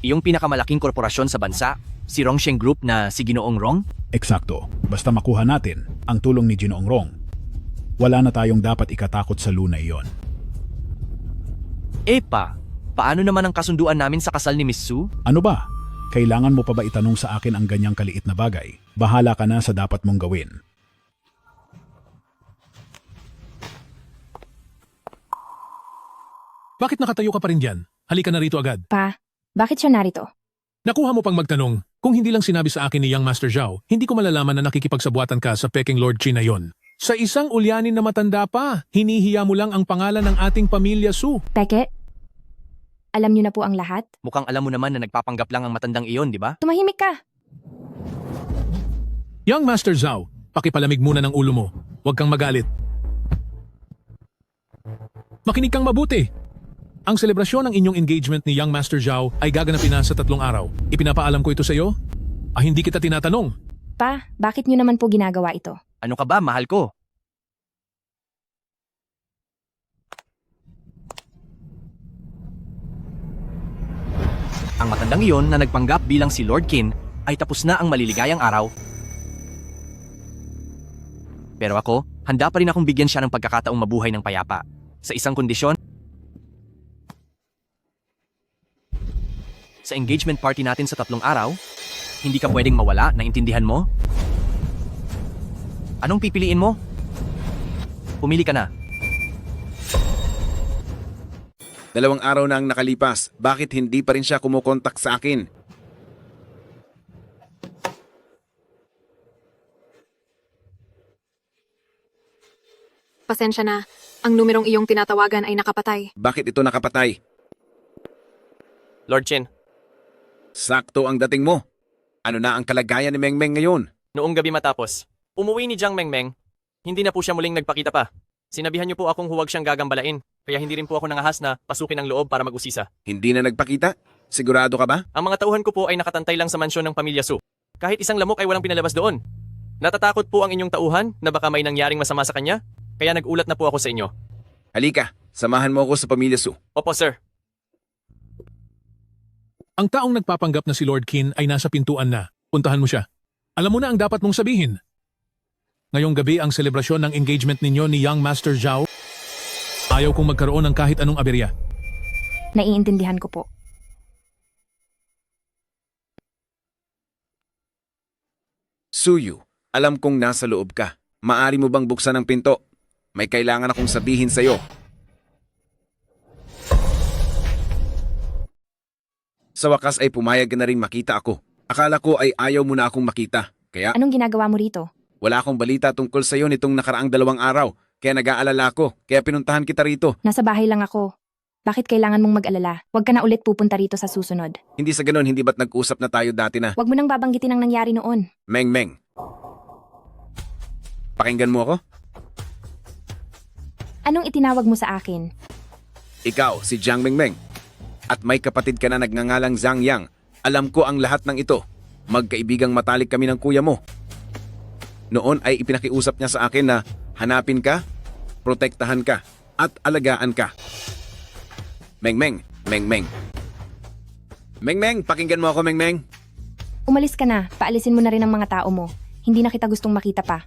Iyong pinakamalaking korporasyon sa bansa, si Rongsheng Group na si Ginoong Rong? Eksakto. Basta makuha natin ang tulong ni Ginoong Rong. Wala na tayong dapat ikatakot sa Lu na iyon. Pa, paano naman ang kasunduan namin sa kasal ni Miss Su? Ano ba? Kailangan mo pa ba itanong sa akin ang ganyang kaliit na bagay? Bahala ka na sa dapat mong gawin. Bakit nakatayo ka pa rin dyan? Halika na rito agad. Pa, bakit siya narito? Nakuha mo pang magtanong. Kung hindi lang sinabi sa akin ni Young Master Zhao, hindi ko malalaman na nakikipagsabuatan ka sa Peking Lord Qin na yon. Sa isang ulyanin na matanda pa, hinihiya mo lang ang pangalan ng ating pamilya Su. Peke, alam niyo na po ang lahat? Mukhang alam mo naman na nagpapanggap lang ang matandang iyon, di ba? Tumahimik ka! Young Master Zhao, pakipalamig muna ng ulo mo. Huwag kang magalit. Makinig kang mabuti. Ang selebrasyon ng inyong engagement ni Young Master Zhao ay gaganapin na sa 3 araw. Ipinapaalam ko ito sa iyo? Hindi kita tinatanong. Pa, bakit nyo naman po ginagawa ito? Ano ka ba, mahal ko? Ang matandang iyon na nagpanggap bilang si Lord Qin ay tapos na ang maliligayang araw. Pero ako, handa pa rin akong bigyan siya ng pagkakataong mabuhay ng payapa. Sa isang kondisyon, sa engagement party natin sa 3 araw, hindi ka pwedeng mawala, naintindihan mo? Anong pipiliin mo? Pumili ka na. 2 araw na ang nakalipas, bakit hindi pa rin siya kumukontak sa akin? Pasensya na. Ang numerong iyong tinatawagan ay nakapatay. Bakit ito nakapatay? Lord Qin, Sakto ang dating mo. Ano na ang kalagayan ni Mengmeng ngayon? noong gabi matapos, umuwi ni Jiang Mengmeng. Hindi na po siya muling nagpakita pa. Sinabihan niyo po akong huwag siyang gagambalain, kaya hindi rin po ako nangahas na pasukin ang loob para mag-usisa. Hindi na nagpakita? Sigurado ka ba? Ang mga tauhan ko po ay nakatantay lang sa mansyon ng pamilya Su. Kahit isang lamok ay walang pinalabas doon. Natatakot po ang inyong tauhan na baka may nangyaring masama sa kanya, kaya nagulat na po ako sa inyo. Halika, samahan mo ako sa pamilya Su. Opo, sir. Ang taong nagpapanggap na si Lord Qin ay nasa pintuan na. Puntahan mo siya. Alam mo na ang dapat mong sabihin. Ngayong gabi ang selebrasyon ng engagement ninyo ni Young Master Zhao. Ayaw kong magkaroon ng kahit anong aberya. Naiintindihan ko po. Suyu, alam kong nasa loob ka. Maari mo bang buksan ang pinto? May kailangan akong sabihin sa'yo. Sa wakas ay pumayag ka na rin makita ako. Akala ko ay ayaw mo na akong makita. Kaya Anong ginagawa mo rito? wala akong balita tungkol sa'yo nitong nakaraang 2 araw. Kaya nag-aalala ako. Kaya pinuntahan kita rito. Nasa bahay lang ako. Bakit kailangan mong mag-alala? Huwag ka na ulit pupunta rito sa susunod. Hindi sa ganun, hindi ba't nag-usap na tayo dati na? Huwag mo nang babanggitin ang nangyari noon. Mengmeng. Pakinggan mo ako? Anong itinawag mo sa akin? Ikaw, si Jiang Mengmeng. At may kapatid ka na nagngangalang Zhang Yang. Alam ko ang lahat ng ito. Magkaibigang matalik kami ng kuya mo. Noon ay ipinakiusap niya sa akin na hanapin ka, protektahan ka, at alagaan ka. Mengmeng, Mengmeng. Mengmeng, pakinggan mo ako, Mengmeng. Umalis ka na. Paalisin mo na rin ang mga tao mo. Hindi na kita gustong makita pa.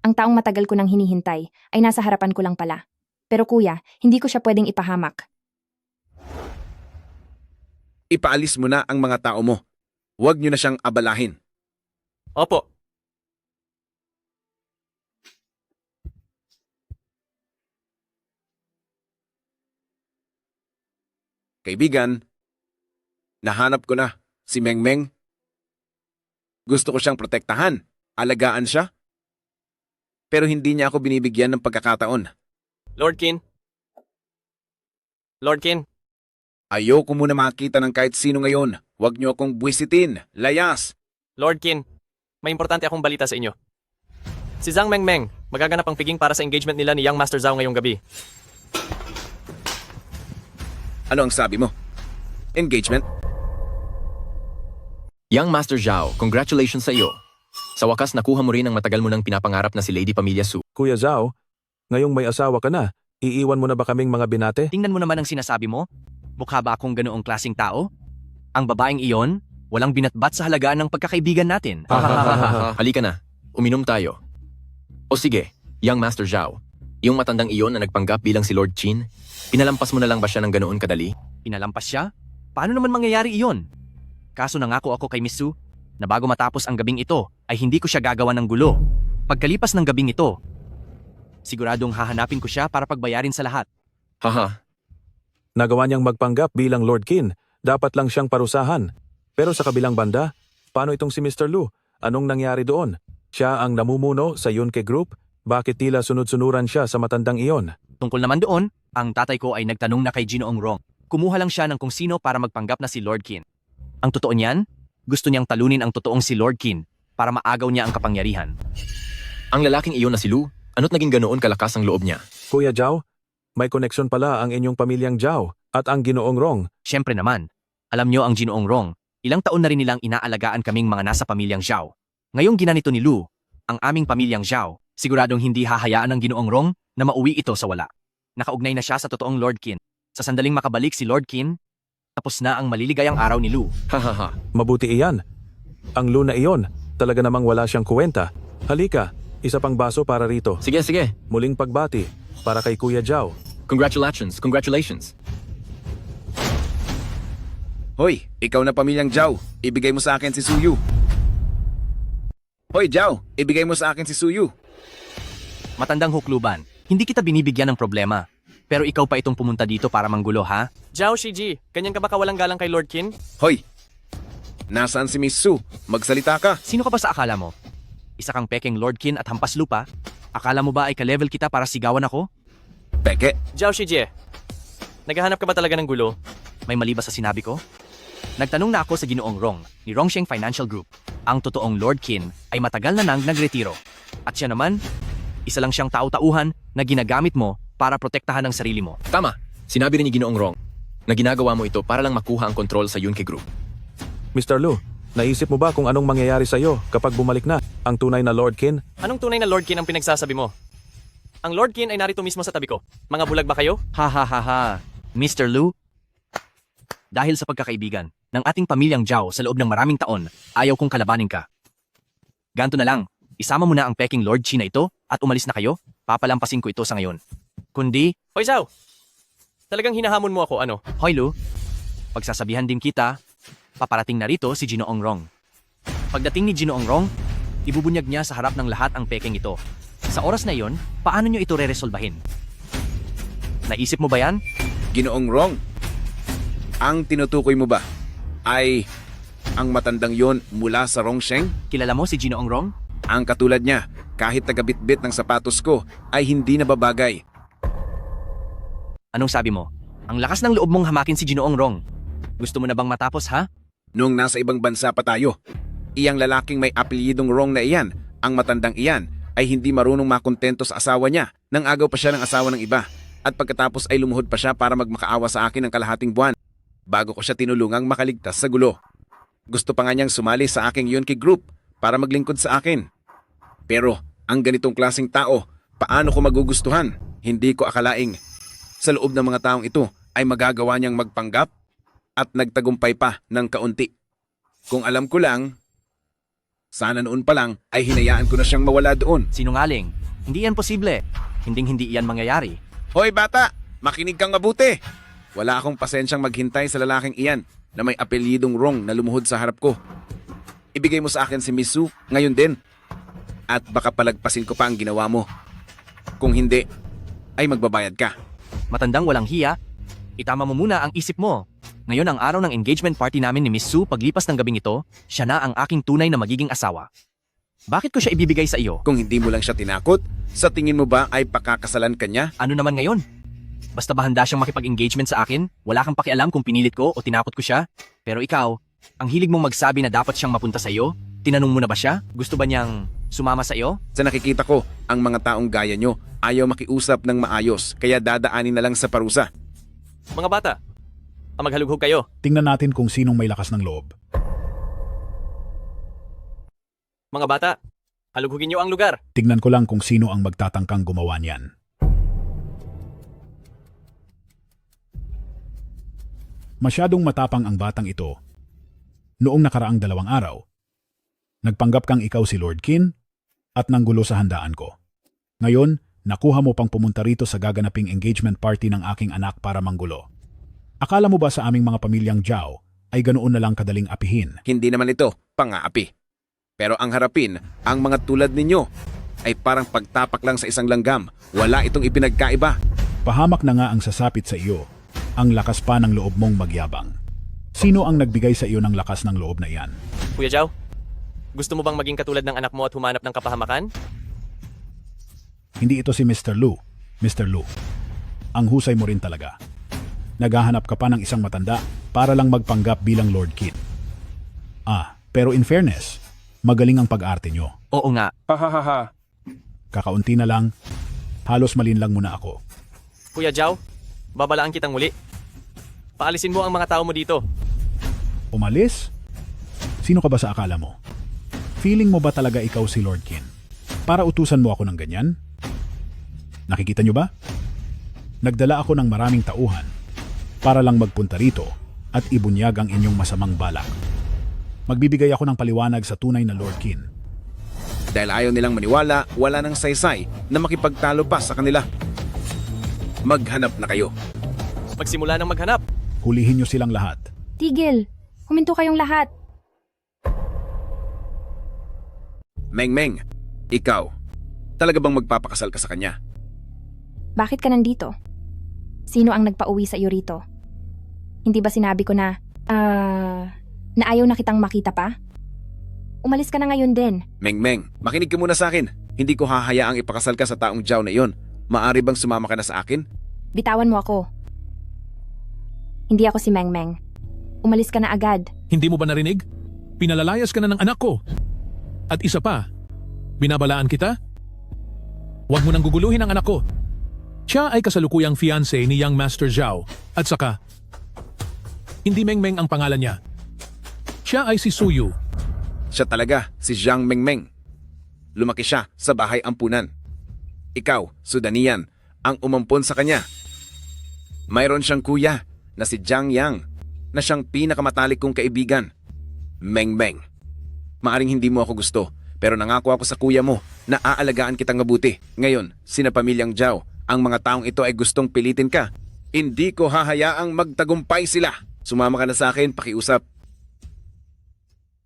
Ang taong matagal ko nang hinihintay ay nasa harapan ko lang pala. Pero kuya, hindi ko siya pwedeng ipahamak. Ipaalis mo na ang mga tao mo. Huwag niyo na siyang abalahin. Opo. Kaibigan, nahanap ko na si Mengmeng. Gusto ko siyang protektahan, alagaan siya. Pero hindi niya ako binibigyan ng pagkakataon. Lord Qin. Lord Qin. Ayoko muna makita ng kahit sino ngayon. Huwag niyo akong buwisitin. Layas! Lord Qin. May importante akong balita sa inyo. Si Zhang Mengmeng, magaganap ang piging para sa engagement nila ni Young Master Zhao ngayong gabi. Ano ang sabi mo? Engagement? Young Master Zhao, congratulations sa iyo. Sa wakas nakuha mo rin ang matagal mo nang pinapangarap na si Lady Pamilya Su. Kuya Zhao, ngayong may asawa ka na, iiwan mo na ba kaming mga binate? Tingnan mo naman ang sinasabi mo. Mukha ba akong ganoong klaseng tao? Ang babaeng iyon, walang binatbat sa halagaan ng pagkakaibigan natin. Halika na, uminom tayo. O sige, Young Master Zhao, yung matandang iyon na nagpanggap bilang si Lord Qin, pinalampas mo na lang ba siya ng ganoon kadali? Pinalampas siya? Paano naman mangyayari iyon? Kaso nangako ako kay Miss Su na bago matapos ang gabing ito ay hindi ko siya gagawa ng gulo. Pagkalipas ng gabing ito, siguradong hahanapin ko siya para pagbayarin sa lahat. Haha, Nagawa niyang magpanggap bilang Lord Qin, dapat lang siyang parusahan. Pero sa kabilang banda, paano itong si Mr. Lu? Anong nangyari doon? Siya ang namumuno sa Yunke Group? Bakit tila sunod-sunuran siya sa matandang iyon? Tungkol naman doon, ang tatay ko ay nagtanong na kay Ginoong Rong. Kumuha lang siya ng kung sino para magpanggap na si Lord Qin. Ang totoo niyan, gusto niyang talunin ang totoong si Lord Qin para maagaw niya ang kapangyarihan. ang lalaking iyon na si Lu, ano't naging ganoon kalakas ang loob niya? Kuya Zhao, may koneksyon pala ang inyong pamilyang Zhao at ang Ginoong Rong. Siyempre naman. Alam nyo ang Ginoong Rong, ilang taon na rin nilang inaalagaan kaming mga nasa pamilyang Zhao. Ngayong ginanito ni Lu, ang aming pamilyang Zhao, siguradong hindi hahayaan ng Ginoong Rong na mauwi ito sa wala. Nakaugnay na siya sa totoong Lord Qin. Sa sandaling makabalik si Lord Qin, tapos na ang maliligayang araw ni Lu. Hahaha. Mabuti iyan. Ang Lu na iyon, talaga namang wala siyang kuwenta. Halika, isa pang baso para rito. Sige, sige. Muling pagbati, para kay Kuya Zhao. Congratulations, congratulations. Hoy, ikaw na pamilyang Zhao, ibigay mo sa akin si Suyu. Hoy Zhao, ibigay mo sa akin si Suyu. Matandang hukluban, hindi kita binibigyan ng problema. Pero ikaw pa itong pumunta dito para manggulo, ha? Zhao Shiji, ganyan ka ba kawalang galang kay Lord Qin? Hoy, nasaan si Miss Su? Magsalita ka. Sino ka ba sa akala mo? Isa kang pekeng Lord Qin at hampas lupa? Akala mo ba ay ka-level kita para sigawan ako? Peke. Zhao Shiji, naghahanap ka ba talaga ng gulo? May mali ba sa sinabi ko? Nagtanong na ako sa Ginoong Rong ni Rongsheng Financial Group. Ang totoong Lord Qin ay matagal na nang nagretiro. At siya naman, isa lang siyang tau-tauhan na ginagamit mo para protektahan ang sarili mo. Tama. Sinabi rin ni Ginoong Rong na ginagawa mo ito para lang makuha ang kontrol sa Yunke Group. Mr. Lu, naisip mo ba kung anong mangyayari sa iyo kapag bumalik na ang tunay na Lord Qin? Anong tunay na Lord Qin ang pinagsasabi mo? Ang Lord Qin ay narito mismo sa tabi ko. Mga bulag ba kayo? Ha ha ha ha. Mr. Lu, dahil sa pagkakaibigan ng ating pamilyang Zhao sa loob ng maraming taon, ayaw kong kalabanin ka. Ganto na lang, isama mo na ang peking Lord Qin na ito at umalis na kayo. Papalampasin ko ito sa ngayon. Kundi, Hoy Zhao! Talagang hinahamon mo ako, ano? Hoy Lu, pagsasabihan din kita, paparating na rito si Ginoong Rong. Pagdating ni Ginoong Rong, ibubunyag niya sa harap ng lahat ang peking ito. Sa oras na iyon, paano nyo ito re-resolbahin? Naisip mo ba yan? Ginoong Rong, ang tinutukoy mo ba ay ang matandang yon mula sa Rongsheng? Kilala mo si Ginoong Rong? Ang katulad niya, kahit tagabitbit ng sapatos ko, ay hindi nababagay. Anong sabi mo? Ang lakas ng loob mong hamakin si Ginoong Rong. Gusto mo na bang matapos, ha? Noong nasa ibang bansa pa tayo, iyang lalaking may apelyidong Rong na iyan, ang matandang iyan, ay hindi marunong makontento sa asawa niya nang agaw pa siya ng asawa ng iba. At pagkatapos ay lumuhod pa siya para magmakaawa sa akin ng kalahating buwan bago ko siya tinulungang makaligtas sa gulo. Gusto pa nga niyang sumali sa aking Yunke Group para maglingkod sa akin. Pero ang ganitong klaseng tao, paano ko magugustuhan? Hindi ko akalaing sa loob ng mga taong ito ay magagawa niyang magpanggap at nagtagumpay pa ng kaunti. Kung alam ko lang, sana noon pa lang ay hinayaan ko na siyang mawala doon. Sinungaling. Hindi yan posible. Hinding-hindi iyan mangyayari. Hoy bata, makinig kang mabuti. Wala akong pasensyang maghintay sa lalaking iyan na may apelyidong Rong na lumuhod sa harap ko. Ibigay mo sa akin si Miss Su ngayon din. At baka palagpasin ko pa ang ginawa mo. Kung hindi, ay magbabayad ka. Matandang walang hiya, itama mo muna ang isip mo. Ngayon ang araw ng engagement party namin ni Miss Su, paglipas ng gabing ito, siya na ang aking tunay na magiging asawa. Bakit ko siya ibibigay sa iyo? Kung hindi mo lang siya tinakot, sa tingin mo ba ay pakakasalan ka niya? Ano naman ngayon? Basta ba handa siyang makipag-engagement sa akin? Wala kang pakialam kung pinilit ko o tinakot ko siya? Pero ikaw, ang hilig mong magsabi na dapat siyang mapunta sa iyo? Tinanong mo na ba siya? Gusto ba niyang sumama sa iyo? Sa nakikita ko, ang mga taong gaya nyo ayaw makiusap ng maayos, kaya dadaanin na lang sa parusa. Mga bata, maghalughog kayo. Tingnan natin kung sinong may lakas ng loob. Mga bata, halughugin niyo ang lugar. Tingnan ko lang kung sino ang magtatangkang gumawa niyan. Masyadong matapang ang batang ito. Noong nakaraang 2 araw, nagpanggap kang ikaw si Lord Qin at nanggulo sa handaan ko. Ngayon, nakuha mo pang pumunta rito sa gaganaping engagement party ng aking anak para manggulo. Akala mo ba sa aming mga pamilyang Zhao ay ganoon na lang kadaling apihin? Hindi naman ito pang-aapi. Pero ang harapin, ang mga tulad ninyo, ay parang pagtapak lang sa isang langgam. Wala itong ipinagkaiba. Pahamak na nga ang sasapit sa iyo, ang lakas pa ng loob mong magyabang. Sino ang nagbigay sa iyo ng lakas ng loob na iyan? Kuya Zhao, gusto mo bang maging katulad ng anak mo at humanap ng kapahamakan? Hindi ito si Mr. Lu. Mr. Lu, ang husay mo rin talaga. Naghahanap ka pa ng isang matanda para lang magpanggap bilang Lord Qin. Pero in fairness, magaling ang pag-arte nyo. Oo nga. Kakaunti na lang, halos malinlang muna ako. Kuya Zhao, babalaan kitang muli. Paalisin mo ang mga tao mo dito. Umalis? Sino ka ba sa akala mo? Feeling mo ba talaga ikaw si Lord Qin? Para utusan mo ako ng ganyan? Nakikita nyo ba? Nagdala ako ng maraming tauhan para lang magpunta rito at ibunyag ang inyong masamang balak. Magbibigay ako ng paliwanag sa tunay na Lord Qin. Dahil ayaw nilang maniwala, wala nang saysay na makipagtalo pa sa kanila. Maghanap na kayo. Magsimula ng maghanap. Hulihin nyo silang lahat. Tigil! Huminto kayong lahat! Meng, ikaw, talaga bang magpapakasal ka sa kanya? Bakit ka nandito? Sino ang nagpauwi sa iyo rito? Hindi ba sinabi ko na ayaw na kitang makita pa? Umalis ka na ngayon din. Meng, makinig ka muna sa akin. Hindi ko hahayaang ipakasal ka sa taong Zhao na iyon. Maari bang sumama ka na sa akin? Bitawan mo ako. Hindi ako si Meng. Umalis ka na agad. Hindi mo ba narinig? Pinalalayas ka na ng anak ko. At isa pa, binabalaan kita? Huwag mo nang guguluhin ang anak ko. Siya ay kasalukuyang fiancé ni Young Master Zhao. At saka, hindi Meng ang pangalan niya. Siya ay si Suyu. Siya talaga, si Zhang Meng. Lumaki siya sa bahay ampunan. Ikaw, Sudanian, ang umampon sa kanya. Mayroon siyang kuya na si Zhang Yang na siyang pinakamatalik kong kaibigan. Meng, maaring hindi mo ako gusto, pero nangako ako sa kuya mo na aalagaan kitang mabuti. Ngayon, sina pamilyang Zhao, ang mga taong ito ay gustong pilitin ka. Hindi ko hahayaang magtagumpay sila. Sumama ka na sa akin, pakiusap.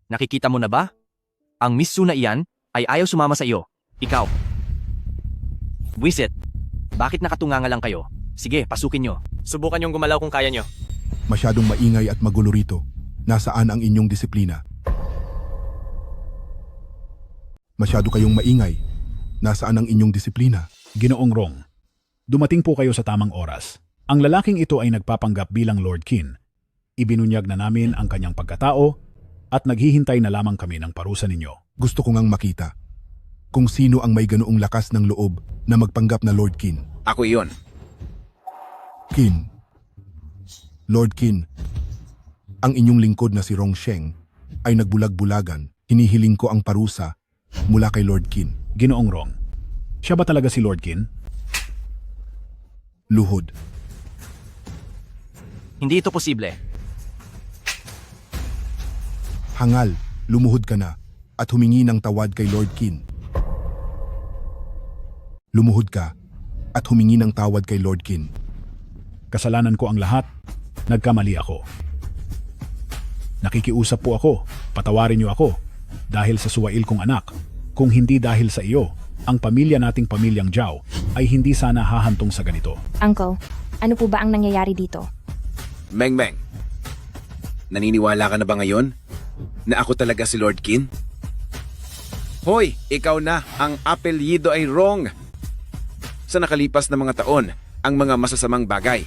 Nakikita mo na ba? Ang Miss Su na iyan ay ayaw sumama sa iyo. Ikaw. Wisit, bakit nakatunganga lang kayo? Sige, pasukin nyo. Subukan yung gumalaw kung kaya nyo. Masyadong maingay at magulo rito. Nasaan ang inyong disiplina? Masyado kayong maingay. Nasaan ang inyong disiplina? Ginoong Rong, dumating po kayo sa tamang oras. Ang lalaking ito ay nagpapanggap bilang Lord Qin. Ibinunyag na namin ang kanyang pagkatao at naghihintay na lamang kami ng parusa ninyo. Gusto ko ngang makita kung sino ang may ganoong lakas ng loob na magpanggap na Lord Qin. Ako iyon. Qin. Lord Qin, ang inyong lingkod na si Rong Sheng ay nagbulag-bulagan. Hinihiling ko ang parusa mula kay Lord Qin. Ginoong Rong, siya ba talaga si Lord Qin? Luhod. Hindi ito posible. Hangal, lumuhod ka na at humingi ng tawad kay Lord Qin. Lumuhod ka at humingi ng tawad kay Lord Qin. Kasalanan ko ang lahat. Nagkamali ako. Nakikiusap po ako. Patawarin niyo ako. Dahil sa suwail kong anak. Kung hindi dahil sa iyo, ang pamilya nating pamilyang Zhao ay hindi sana hahantong sa ganito. Uncle, ano po ba ang nangyayari dito? Meng, naniniwala ka na ba ngayon na ako talaga si Lord Qin? Hoy, ikaw na, ang apelyido ay Rong. Sa nakalipas na mga taon, ang mga masasamang bagay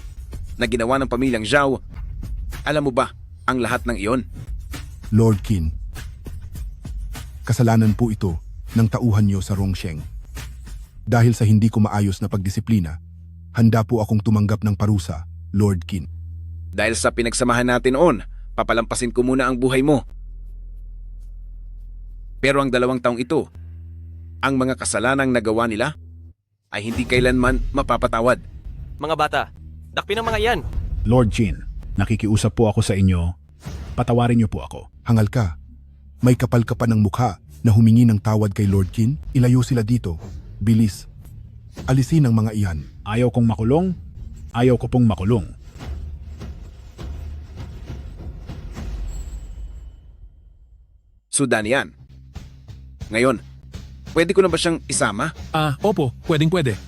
na ginawa ng pamilyang Zhao, alam mo ba ang lahat ng iyon? Lord Qin, kasalanan po ito ng tauhan niyo sa Rong Sheng. Dahil sa hindi ko maayos na pagdisiplina, handa po akong tumanggap ng parusa, Lord Qin. Dahil sa pinagsamahan natin noon, papalampasin ko muna ang buhay mo. Pero ang 2 taong ito, ang mga kasalanang nagawa nila ay hindi kailanman mapapatawad. Mga bata, dakpin ang mga iyan. Lord Qin, nakikiusap po ako sa inyo. Patawarin niyo po ako. Hangal ka. May kapal ka pa ng mukha na humingi ng tawad kay Lord Qin? Ilayo sila dito. Bilis. Alisin ang mga iyan. Ayaw kong makulong. Ayaw ko pong makulong. Sudanian. Ngayon, pwede ko na ba siyang isama? Opo, pwedeng-pwede.